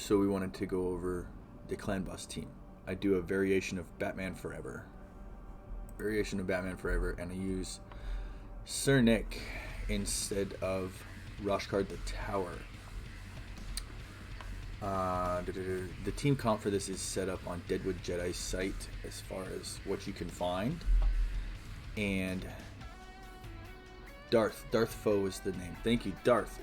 so we wanted to go over the Clan Boss team. I do a variation of Batman Forever. And I use Cernic instead of Roshkard the Tower. The team comp for this is set up on Deadwood Jedi's site as far as what you can find. And Darth Foe is the name. Thank you, Darth.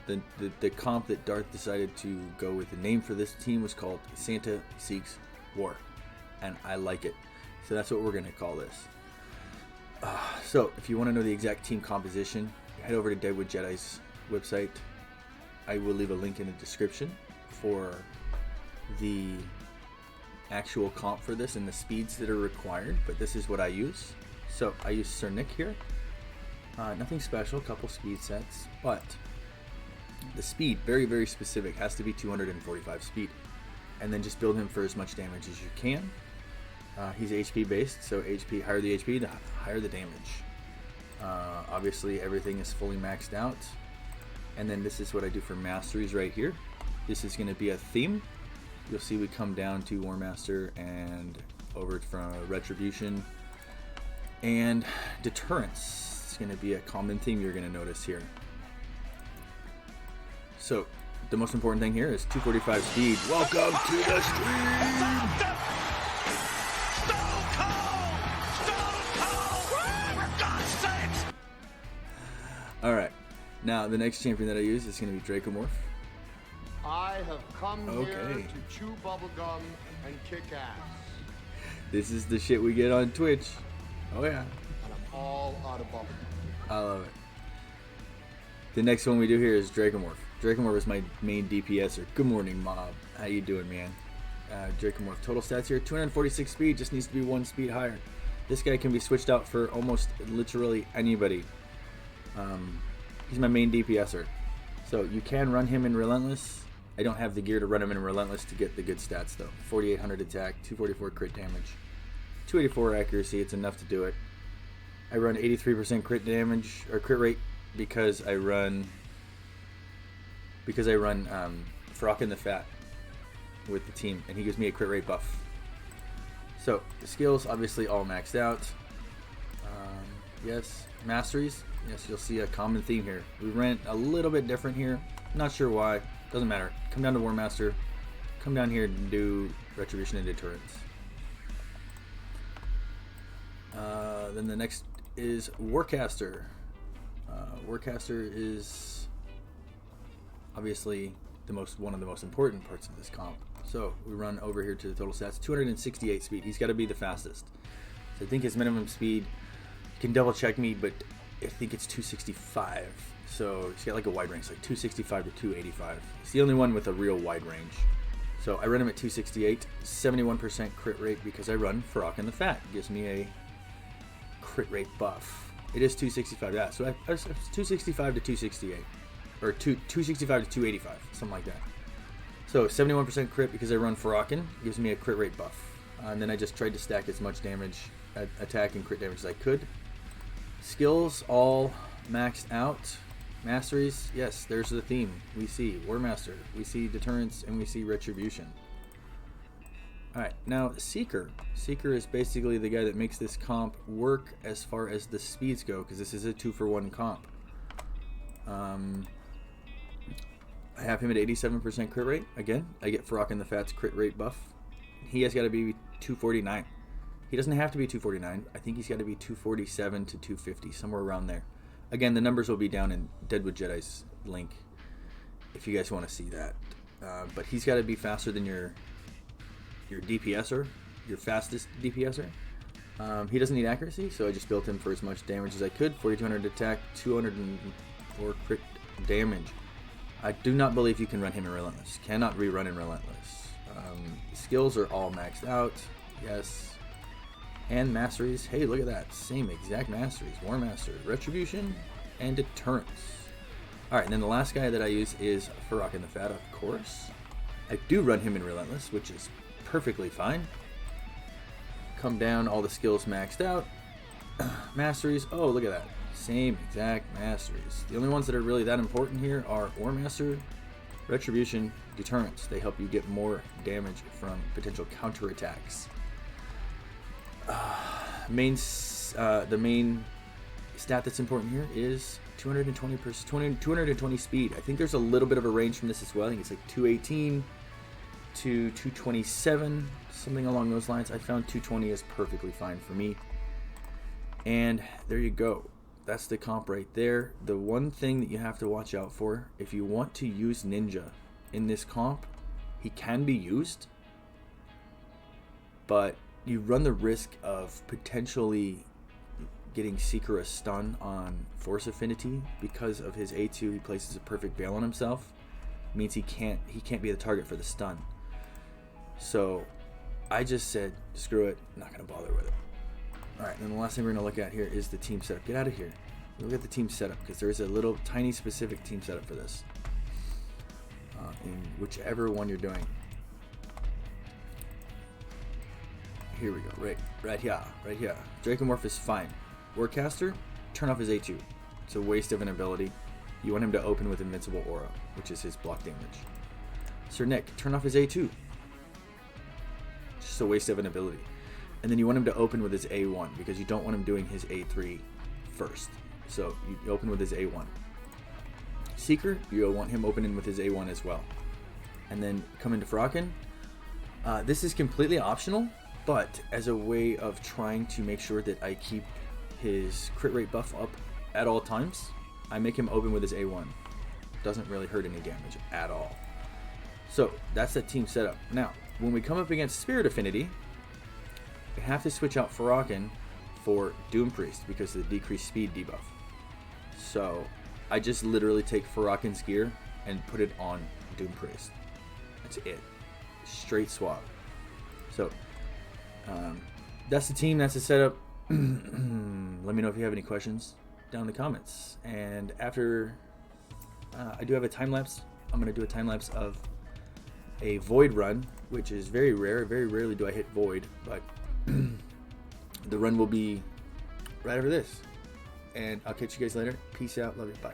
The comp that Darth decided to go with, the name for this team was called Santa Seeks War, and I like it. So that's what we're going to call this. So if you want to know the exact team composition, head over to Deadwood Jedi's website. I will leave a link in the description for the actual comp for this and the speeds that are required, but this is what I use. So I use Cernic here. Nothing special, a couple speed sets, but the speed, very, very specific, has to be 245 speed. And then just build him for as much damage as you can. He's HP based, so higher the HP, the higher the damage. Obviously everything is fully maxed out. And then this is what I do for masteries right here. This is going to be a theme. You'll see we come down to War Master and over from Retribution and Deterrence. It's going to be a common theme you're going to notice here. So the most important thing here is 245 speed. Welcome to the stream! Alright, now the next champion that I use is going to be Dracomorph. I have come here to chew bubblegum and kick ass. This is the shit we get on Twitch. Oh yeah. And I'm all out of bubblegum. I love it. The next one we do here is Dracomorph. Dracomorph is my main DPSer. Good morning, mob. How you doing, man? Dracomorph total stats here, 246 speed, just needs to be 1 speed higher. This guy can be switched out for almost literally anybody. He's my main DPSer. So you can run him in Relentless. I don't have the gear to run him in Relentless to get the good stats though. 4800 attack, 244 crit damage, 284 accuracy, it's enough to do it. I run 83% crit damage, or crit rate, because I run Frockin' the Fat with the team, and he gives me a crit rate buff. So the skills obviously all maxed out. Yes, masteries. Yes, you'll see a common theme here. We ran a little bit different here. Not sure why. Doesn't matter. Come down to War Master. Come down here and do Retribution and Deterrence. Then the next is Warcaster. Warcaster is obviously one of the most important parts of this comp. So we run over here to the total stats. 268 speed. He's got to be the fastest. So I think his minimum speed, you can double check me, but I think it's 265. So he's got like a wide range, like 265 to 285. He's the only one with a real wide range. So I run him at 268, 71% crit rate because I run Frockin' the Fat. Gives me a crit rate buff. It is 265, yeah. So it's 265 to 268, or 265 to 285, something like that. So 71% crit because I run Frockin', gives me a crit rate buff. And then I just tried to stack as much damage, attack and crit damage as I could. Skills all maxed out. Masteries, yes, there's the theme. We see War Master, we see Deterrence, and we see Retribution. Alright, now Seeker. Seeker is basically the guy that makes this comp work as far as the speeds go, because this is a 2-for-1 comp. I have him at 87% crit rate. Again, I get Frockin' the Fat's crit rate buff. He has got to be 249. He doesn't have to be 249. I think he's got to be 247 to 250, somewhere around there. Again, the numbers will be down in Deadwood Jedi's link if you guys want to see that. But he's got to be faster than your DPSer, your fastest DPSer. He doesn't need accuracy, so I just built him for as much damage as I could. 4200 attack, 204 crit damage. I do not believe you can run him in Relentless. Cannot rerun in Relentless. Skills are all maxed out. Yes. And masteries. Hey, look at that. Same exact masteries. War Master, Retribution, and Deterrence. Alright, and then the last guy that I use is Frockin' the Fat, of course. I do run him in Relentless, which is perfectly fine. Come down, all the skills maxed out. Masteries. Oh, look at that. Same exact masteries. The only ones that are really that important here are War Master, Retribution, Deterrence. They help you get more damage from potential counterattacks. The main stat that's important here is 220 speed. I think there's a little bit of a range from this as well. I think it's like 218 to 227, something along those lines. I found 220 is perfectly fine for me. And there you go. That's the comp right there. The one thing that you have to watch out for, if you want to use Ninja in this comp, he can be used, but you run the risk of potentially getting Seeker a stun on Force Affinity because of his A2. He places a perfect veil on himself. Means he can't be the target for the stun. So I just said, screw it, I'm not gonna bother with it. Alright, and the last thing we're gonna look at here is the team setup. Get out of here. Look at the team setup, because there is a little tiny specific team setup for this. In whichever one you're doing. Here we go, right here. Dracomorph is fine. Warcaster, turn off his A2. It's a waste of an ability. You want him to open with Invincible Aura, which is his block damage. Sir Nick, turn off his A2. Just a waste of an ability. And then you want him to open with his A1, because you don't want him doing his A3 first. So you open with his A1. Seeker, you want him opening with his A1 as well. And then come into Frocken. This is completely optional, but as a way of trying to make sure that I keep his crit rate buff up at all times, I make him open with his A1. Doesn't really hurt any damage at all. So that's the team setup. Now, when we come up against Spirit Affinity, we have to switch out Frocken for Doom Priest because of the decreased speed debuff. So I just literally take Furocken's gear and put it on Doom Priest. That's it. Straight swap. So that's the team, that's the setup. Let me know if you have any questions down in the comments. And after I do have a time lapse, I'm going to do a time lapse of a Void run, which is very rare. Very rarely do I hit Void, but the run will be right over this. And I'll catch you guys later. Peace out. Love you. Bye.